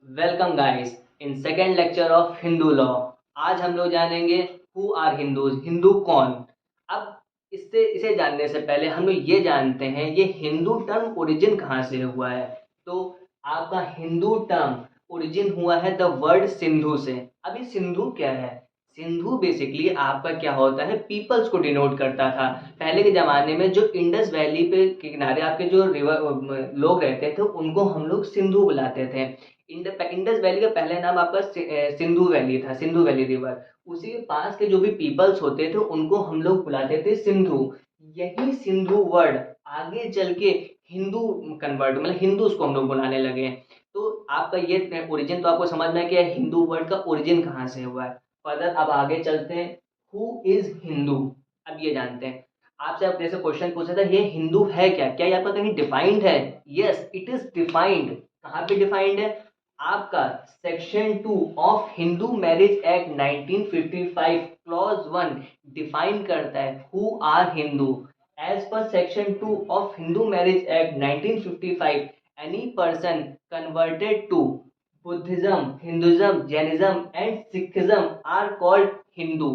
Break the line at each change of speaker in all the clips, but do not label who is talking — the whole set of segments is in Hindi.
Welcome guys in second lecture of Hindu law. आज हम लोग जानेंगे हु आर हिंदूज, हिंदू कौन। अब इसे जानने से पहले हम लोग ये जानते हैं ये हिंदू टर्म ओरिजिन कहाँ से हुआ है। तो आपका हिंदू टर्म ओरिजिन हुआ है द वर्ड सिंधु से। अभी सिंधु क्या है? सिंधु बेसिकली आपका क्या होता है, पीपल्स को डिनोट करता था। पहले के ज़माने में जो इंडस वैली पे के किनारे आपके जो रिवर लोग रहते थे उनको हम लोग सिंधु बुलाते थे। इंडस वैली का पहले नाम आपका सिंधु वैली था, सिंधु वैली रिवर। उसी के पास के जो भी पीपल्स होते थे उनको हम लोग बुलाते थे सिंधु। यही सिंधु वर्ड आगे चल के हिंदू कन्वर्ट मतलब हिंदू उसको हम लोग बुलाने लगे। तो आपका ये ओरिजिन तो आपको समझ में कि हिंदू वर्ड का ओरिजिन कहाँ से हुआ है। फर्दर अब आगे चलते हैं, हु इज हिंदू। अब ये जानते हैं, आपसे अब जैसे क्वेश्चन पूछा था ये हिंदू है क्या, क्या ये आपका कहीं डिफाइंड है? Yes it is defined. कहाँ पे डिफाइंड है? आपका section 2 of Hindu marriage act 1955 clause 1 define करता है who are Hindu. As per section 2 of Hindu marriage act 1955 any person converted to Buddhism, Hinduism, Jainism and Sikhism are called Hindu.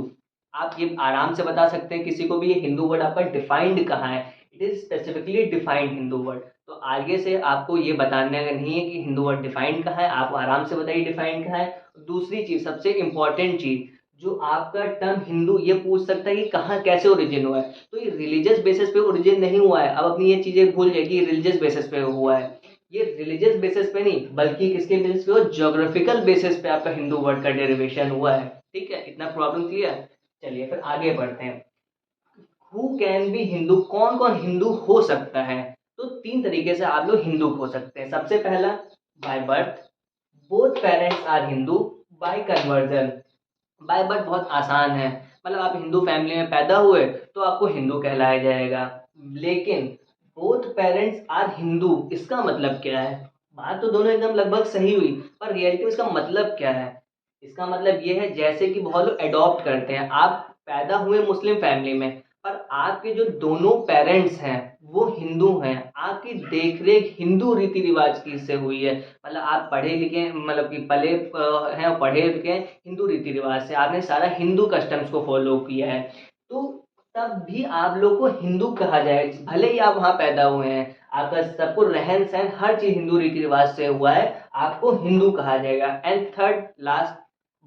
आप ये आराम से बता सकते हैं किसी को भी ये हिंदू वर्ड आपका डिफाइंड कहाँ है। It is specifically defined Hindu word. तो आगे से आपको ये बताने का नहीं है कि हिंदू वर्ड डिफाइंड कहाँ है, आप आराम से बताइए डिफाइंड कहाँ है। दूसरी चीज, सबसे इंपॉर्टेंट चीज, जो आपका टर्म हिंदू ये पूछ सकता है कि कहाँ कैसे ओरिजिन हुआ है। तो ये रिलीजियस बेसिस पे ओरिजिन नहीं हुआ है। अब अपनी ये चीजें भूल जाए कि रिलीजियस बेसिस पे हुआ है। ये रिलीजियस बेसिस पे नहीं बल्कि किसके बेसिस पे हो, ज्योग्राफिकल बेसिस पे आपका हिंदू वर्ड का डेरिवेशन हुआ है। ठीक है, इतना प्रॉब्लम क्लियर। चलिए फिर आगे बढ़ते हैं। हु कैन बी हिंदू, कौन कौन हिंदू हो सकता है? तो तीन तरीके से आप लोग हिंदू हो सकते हैं। सबसे पहला by birth, both parents are Hindu. By conversion, by birth बहुत आसान है, मतलब आप हिंदू फैमिली में पैदा हुए तो आपको हिंदू कहलाया जाएगा। लेकिन बोथ पेरेंट्स आर हिंदू इसका मतलब क्या है? बात तो दोनों एकदम लगभग सही हुई, पर रियलिटी में इसका मतलब क्या है? इसका मतलब ये है जैसे कि बहुत लोग अडॉप्ट करते हैं। आप पैदा हुए मुस्लिम फैमिली में पर आपके जो दोनों पेरेंट्स हैं वो हिंदू हैं, आपकी देखरेख हिंदू रीति रिवाज की से हुई है। मतलब आप पढ़े लिखे मतलब कि पले हैं और पढ़े लिखे हैं हिंदू रीति रिवाज से, आपने सारा हिंदू कस्टम्स को फॉलो किया है। तो तब भी आप लोग को हिंदू कहा जाए, भले ही आप वहाँ पैदा हुए हैं, आपका सब कुछ रहन सहन हर चीज हिंदू रीति रिवाज से हुआ है, आपको हिंदू कहा जाएगा। And third last,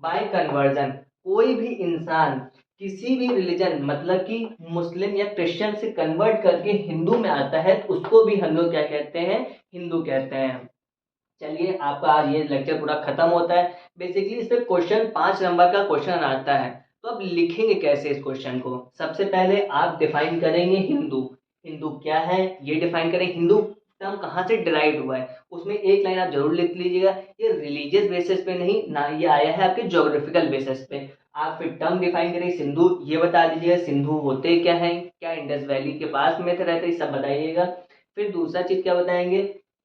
bye conversion, कोई भी इंसान किसी भी रिलीजन मतलब कि मुस्लिम या क्रिश्चियन से कन्वर्ट करके हिंदू में आता है तो उसको भी हम लोग क्या कहते हैं, हिंदू कहते हैं। चलिए आपका आज ये लेक्चर पूरा खत्म होता है। बेसिकली इस पे क्वेश्चन 5 नंबर का क्वेश्चन आता है। तो अब लिखेंगे कैसे इस क्वेश्चन को? सबसे पहले आप डिफाइन करेंगे हिंदू। हिंदू क्या है ये डिफाइन करें, हिंदू टर्म कहाँ से डिराइव हुआ है उसमें एक लाइन आप जरूर लिख लीजिएगा। ये रिलीजियस बेसिस पे नहीं ना, ये आया है आपके ज्योग्राफिकल बेसिस पे। आप फिर टर्म डिफाइन करें सिंधु, ये बता दीजिएगा सिंधु होते क्या है, क्या इंडस वैली के पास में थे रहते, ये सब बताइएगा। फिर दूसरा चीज क्या बताएंगे,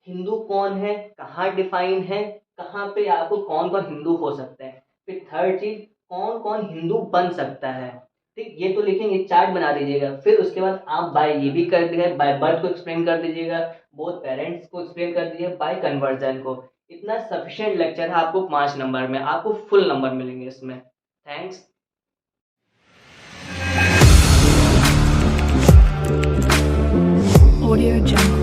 हिंदू कौन है, कहाँ डिफाइन है, कहाँ पे आपको कौन कौन हिंदू हो सकता है। फिर थर्ड चीज, कौन कौन हिंदू बन सकता है। ठीक, ये तो लिखेंगे, चार्ट बना दीजिएगा। फिर उसके बाद आप बाय ये भी कर दीजिए, बाय बर्थ को एक्सप्लेन कर दीजिएगा, बोथ पेरेंट्स को एक्सप्लेन कर दीजिए, बाय कन्वर्जन को। इतना सफिशिएंट लेक्चर है आपको 5 नंबर में, आपको फुल नंबर मिलेंगे इसमें। थैंक्स।
Audio Jungle.